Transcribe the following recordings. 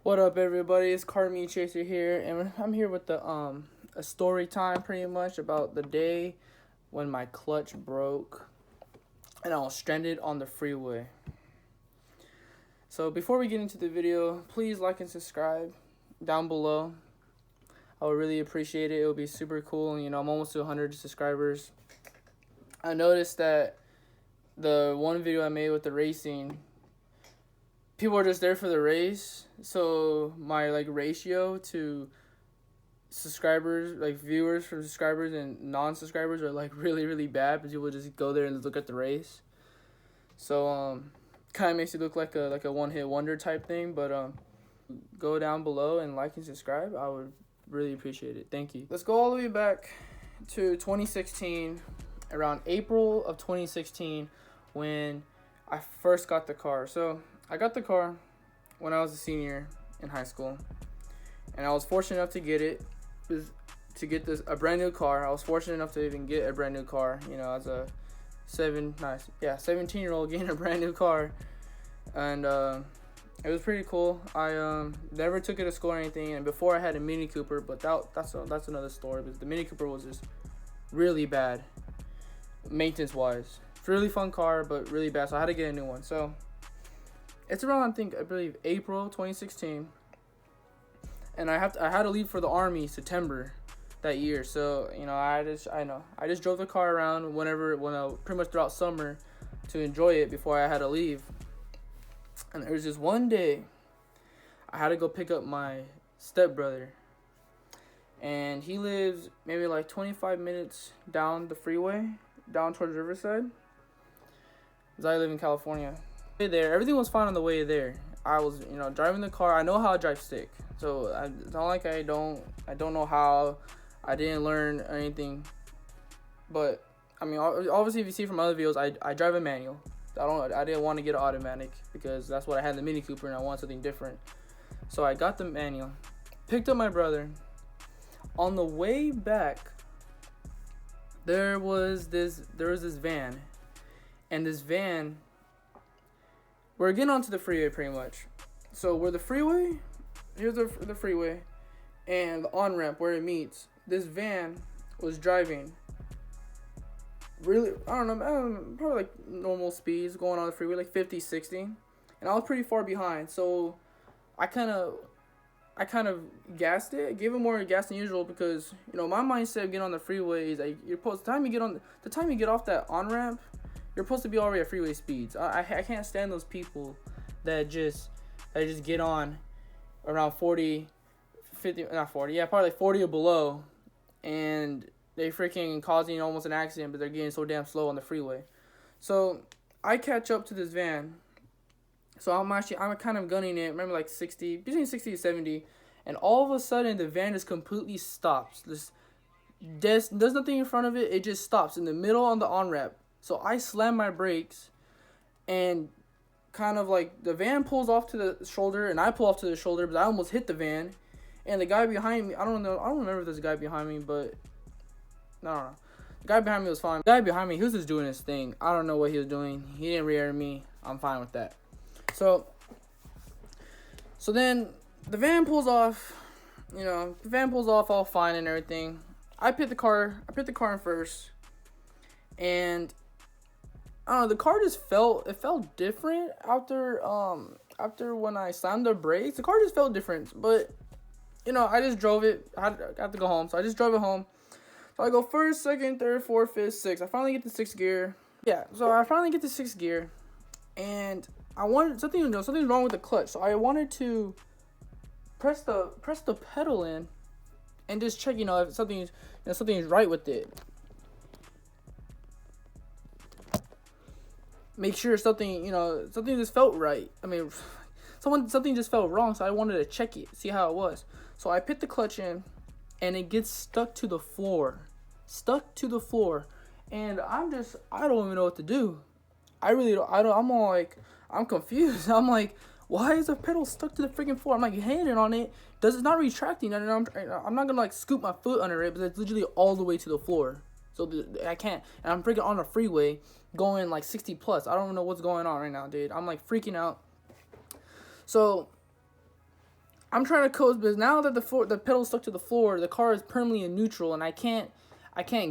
What up, everybody? It's Carmi Chaser here, and I'm here with a story time, pretty much about the day when my clutch broke and I was stranded on the freeway. So before we get into the video, please like and subscribe down below. I would really appreciate it. It would be super cool. I'm almost to 100 subscribers. I noticed that the one video I made with the racing, people are just there for the race, so my ratio to subscribers, viewers from subscribers and non-subscribers, are really bad, because people just go there and look at the race. So kind of makes it look like a one-hit wonder type thing. But go down below and like and subscribe. I would really appreciate it. Thank you. Let's go all the way back to 2016, around April of 2016, when I first got the car. So I got the car when I was a senior in high school, and I was fortunate enough to get it, a brand new car. I was fortunate enough to even get a brand new car, as a 17-year-old getting a brand new car. And it was pretty cool. I never took it to school or anything, and before I had a Mini Cooper, but that's another story, because the Mini Cooper was just really bad maintenance wise. It's a really fun car, but really bad, so I had to get a new one. So it's around, I believe April 2016, and I had to leave for the Army September that year. So I just drove the car around pretty much throughout summer to enjoy it before I had to leave. And there was just one day I had to go pick up my stepbrother, and he lives maybe 25 minutes down the freeway, down towards Riverside, because I live in California. Everything was fine on the way there. I was, driving the car. I know how to drive stick, so it's not like I don't know how. I didn't learn anything, but obviously, if you see from other videos, I drive a manual. I didn't want to get an automatic, because that's what I had in the Mini Cooper, and I wanted something different. So I got the manual, picked up my brother. On the way back, there was this van, and this van, we're getting onto the freeway pretty much. So here's the freeway, and the on-ramp where it meets. This van was driving really, probably normal speeds, going on the freeway, 50, 60. And I was pretty far behind, so I kind of gassed it, gave it more gas than usual, because, my mindset of getting on the freeway is the time you get off that on-ramp, you're supposed to be already at freeway speeds. I can't stand those people that just get on around 40, 50, not 40, yeah, probably 40 or below, and they freaking causing almost an accident, but they're getting so damn slow on the freeway. So I catch up to this van. So I'm kind of gunning it, remember, between 60 and 70, and all of a sudden the van just completely stops. There's nothing in front of it. It just stops in the middle on the on-ramp. So I slam my brakes, and kind of the van pulls off to the shoulder, and I pull off to the shoulder, but I almost hit the van. And the guy behind me, I don't remember if there's a guy behind me, but no. The guy behind me was fine. The guy behind me, he was just doing his thing. I don't know what he was doing. He didn't rear me. I'm fine with that. So then the van pulls off. The van pulls off all fine and everything. I put the car in first, and I don't know, the car just felt different after when I slammed the brakes. The car just felt different, but I just drove it. I got to go home, so I just drove it home. So I go first, second, third, fourth, fifth, sixth. I finally get the sixth gear. Yeah, so I finally get the sixth gear, and I wanted something's wrong with the clutch. So I wanted to press the pedal in and just check, if something's right with it. Make sure something just felt right. Something just felt wrong, so I wanted to check it, see how it was. So I put the clutch in, and it gets stuck to the floor, and I don't even know what to do. I'm confused. I'm like, why is the pedal stuck to the freaking floor? I'm handing on it, it's not retracting, and I'm not gonna scoop my foot under it, but it's literally all the way to the floor. So I can't, and I'm freaking on the freeway going 60 plus. I don't know what's going on right now, dude. I'm freaking out. So I'm trying to coast, but now that the pedal's stuck to the floor, the car is permanently in neutral, and I can't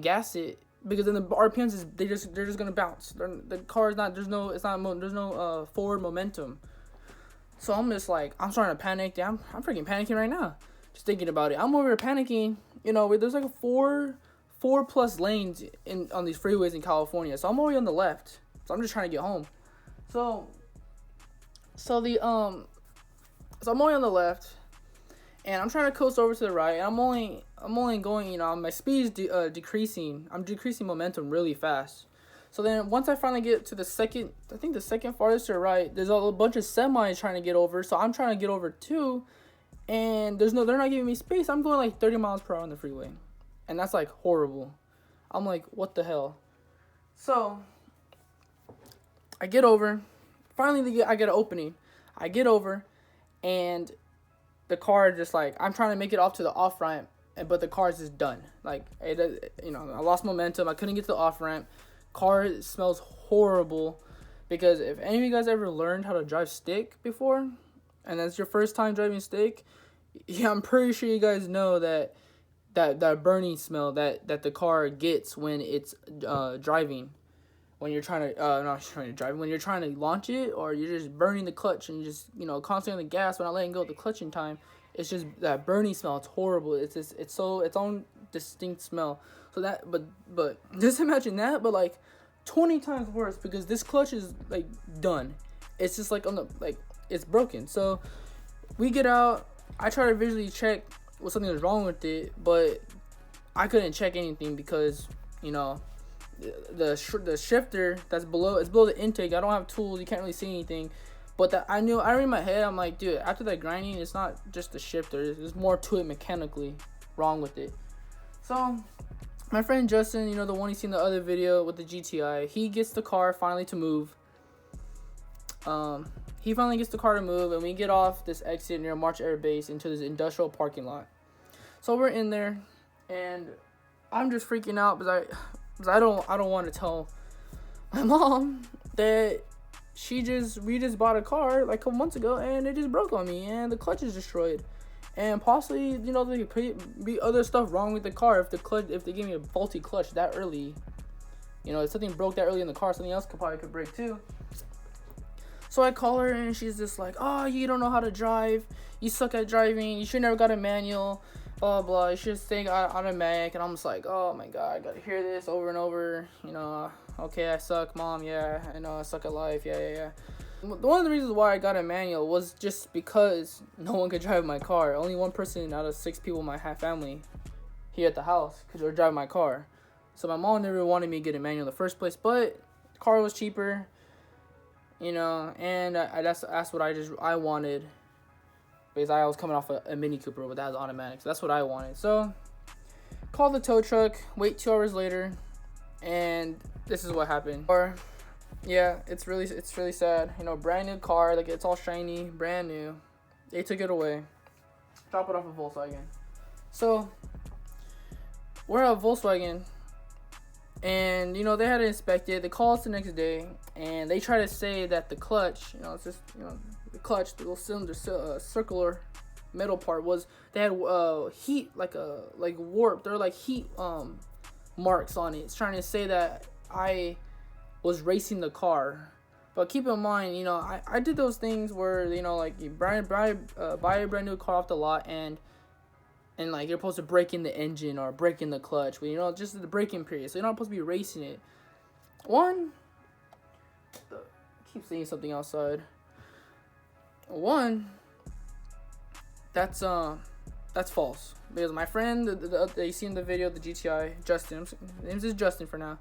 gas it because then the RPMs they're just gonna bounce. The car is not there's no forward momentum. So I'm just like, I'm starting to panic. I'm freaking panicking right now, just thinking about it. I'm over here panicking. You know, there's like a four plus lanes on these freeways in California. So I'm already on the left. So I'm just trying to get home. So I'm only on the left, and I'm trying to coast over to the right. And I'm only going, you know, my speed is decreasing. I'm decreasing momentum really fast. So then once I finally get to the second farthest to the right, there's a bunch of semis trying to get over. So I'm trying to get over too, and they're not giving me space. I'm going like 30 miles per hour on the freeway, and that's like horrible. I'm like, what the hell? So I get over. Finally, I get an opening. I get over, and the car just like, I'm trying to make it off to the off ramp, but the car is just done. Like, I lost momentum. I couldn't get to the off ramp. Car smells horrible, because if any of you guys ever learned how to drive stick before, and that's your first time driving stick, yeah, I'm pretty sure you guys know that burning smell that the car gets when it's driving. When you're trying to when you're trying to launch it, or you're just burning the clutch and just, you know, constantly on the gas, but not letting go of the clutch in time. It's just that burning smell. It's horrible. It's its own distinct smell. So but just imagine that, but like 20 times worse, because this clutch is like done. It's just like it's broken. So we get out. I try to visually check what something was wrong with it, but I couldn't check anything because, you know, the shifter that's below the intake. I don't have tools. You can't really see anything. But I remember in my head, I'm like, dude, after that grinding, it's not just the shifter. There's more to it mechanically wrong with it. So my friend Justin, you know, the one you seen in the other video with the GTI, he gets the car finally to move. He finally gets the car to move, and we get off this exit near March Air Base into this industrial parking lot. So we're in there, and I'm just freaking out because I don't want to tell my mom that we just bought a car like a couple months ago, and it just broke on me, and the clutch is destroyed. And possibly, you know, there could be other stuff wrong with the car if they gave me a faulty clutch that early. You know, if something broke that early in the car, something else could break too. So I call her, and she's just like, oh, you don't know how to drive. You suck at driving. You should never got a manual. Blah, blah. You should stay automatic. And I'm just like, oh, my God. I got to hear this over and over. You know, okay, I suck, Mom. Yeah, I know I suck at life. Yeah. One of the reasons why I got a manual was just because no one could drive my car. Only one person out of 6 people in my family here at the house could drive my car. So my mom never wanted me to get a manual in the first place. But the car was cheaper, you know, and that's what I wanted. Because I was coming off a Mini Cooper, but that was automatic. So that's what I wanted. So call the tow truck, wait 2 hours later, and this is what happened. Yeah, it's really sad. You know, brand new car, like it's all shiny, brand new. They took it away. Drop it off at Volkswagen. So we're at Volkswagen, and you know, they had to inspect it. They call us the next day, and they try to say that the clutch, you know, it's just, you know, the clutch, the little cylinder, circular metal part they had heat, like warped. There were like heat marks on it. It's trying to say that I was racing the car. But keep in mind, you know, I did those things where, you know, like you buy a brand new car off the lot, and like you're supposed to break in the engine or break in the clutch, you know, just the braking period. So you're not supposed to be racing it. I keep seeing something outside. That's false, because my friend that you see in the video, the GTI, Justin, his name is Justin for now.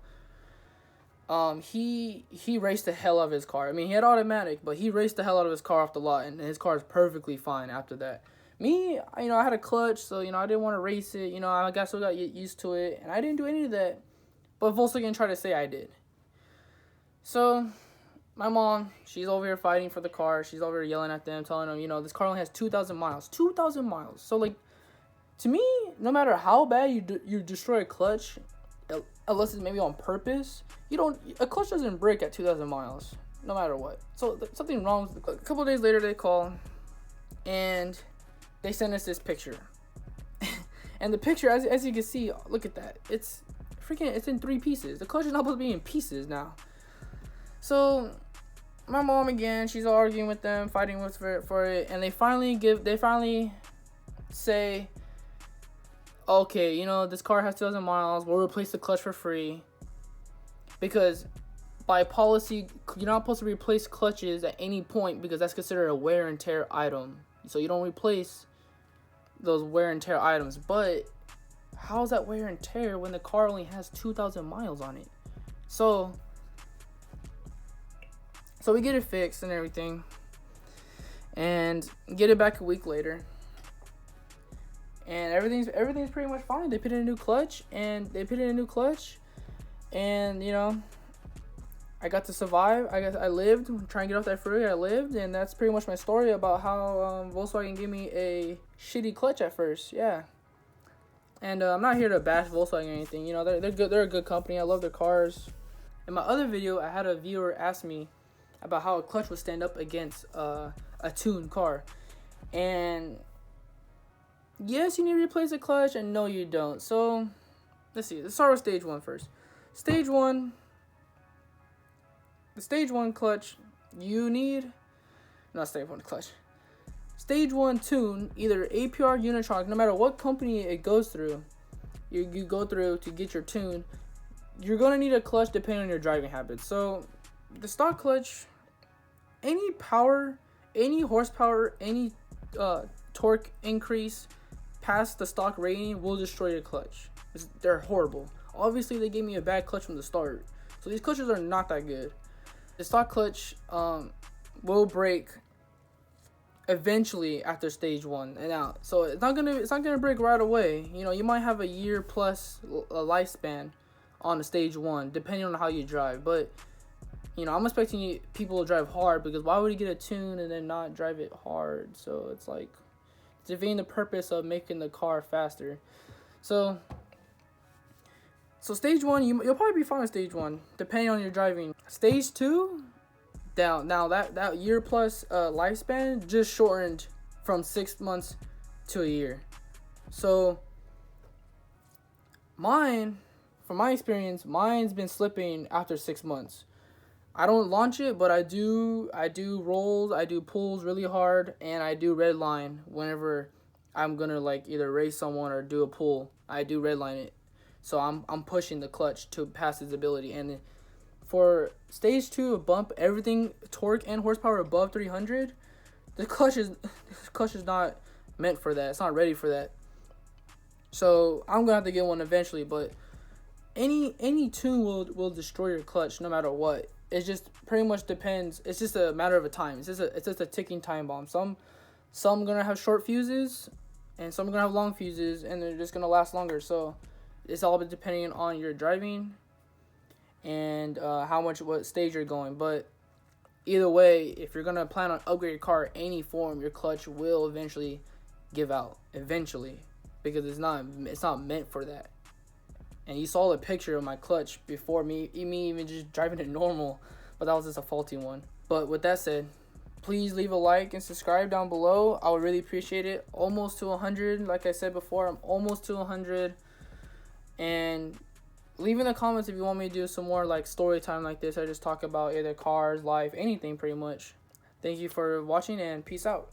He raced the hell out of his car. I mean, he had automatic, but he raced the hell out of his car off the lot, and his car is perfectly fine after that. Me, you know, I had a clutch, so, you know, I didn't want to race it. You know, I still got used to it, and I didn't do any of that. But Volkswagen tried to say I did. So my mom, she's over here fighting for the car. She's over here yelling at them, telling them, you know, this car only has 2,000 miles. 2,000 miles. So, like, to me, no matter how bad you destroy a clutch, unless it's maybe on purpose, a clutch doesn't break at 2,000 miles, no matter what. So something wrong with the clutch. A couple of days later, they call, and they sent us this picture. And the picture, as you can see, look at that. It's in 3 pieces. The clutch is not supposed to be in pieces now. So my mom again, she's arguing with them, fighting with for it, and they finally say, okay, you know, this car has 2,000 miles. We'll replace the clutch for free. Because by policy, you're not supposed to replace clutches at any point because that's considered a wear and tear item. So you don't replace those wear and tear items. But how is that wear and tear when the car only has 2,000 miles on it? So we get it fixed and everything, and get it back a week later, and everything's pretty much fine. They put in a new clutch, and you know, I got to survive. I guess I lived, trying to get off that freeway. I lived, and that's pretty much my story about how Volkswagen gave me a shitty clutch at first. Yeah. And I'm not here to bash Volkswagen or anything. You know, they're good. They're a good company. I love their cars. In my other video, I had a viewer ask me about how a clutch would stand up against a tuned car. And yes, you need to replace the clutch, and no, you don't. So let's see. Let's start with stage 1 first. Stage 1. The stage 1 clutch, you need, not stage 1 clutch. Stage 1 tune, either APR, Unitronic, no matter what company it goes through, you go through to get your tune, you're going to need a clutch depending on your driving habits. So the stock clutch, any power, any horsepower, any torque increase past the stock rating will destroy your clutch. They're horrible. Obviously, they gave me a bad clutch from the start. So these clutches are not that good. The stock clutch will break eventually after stage 1 and out. So it's not gonna break right away. You know, you might have a year plus lifespan on the stage 1, depending on how you drive. But you know, I'm expecting people to drive hard, because why would you get a tune and then not drive it hard? So it's like, it's defeating the purpose of making the car faster. So stage 1, you'll probably be fine with stage 1, depending on your driving. Stage 2, now that year plus lifespan just shortened from 6 months to a year. So from my experience, mine's been slipping after 6 months. I don't launch it, but I do rolls, I do pulls really hard, and I do red line whenever I'm gonna like either race someone or do a pull. I do red line it. So I'm pushing the clutch to pass its ability. And for stage 2, a bump, everything torque and horsepower above 300, the clutch is not meant for that. It's not ready for that. So I'm gonna have to get one eventually. But any tune will destroy your clutch no matter what. It just pretty much depends. It's just a matter of a time. It's just a ticking time bomb. Some gonna have short fuses, and some are gonna have long fuses, and they're just gonna last longer. So it's all depending on your driving and what stage you're going. But either way, if you're gonna plan on upgrade your car any form, your clutch will eventually give out. Eventually, because it's not meant for that. And you saw the picture of my clutch before me even just driving it normal, but that was just a faulty one. But with that said, please leave a like and subscribe down below. I would really appreciate it. Almost to 100, like I said before, I'm almost to 100. And leave in the comments if you want me to do some more like story time like this. I just talk about either cars, life, anything pretty much. Thank you for watching, and peace out.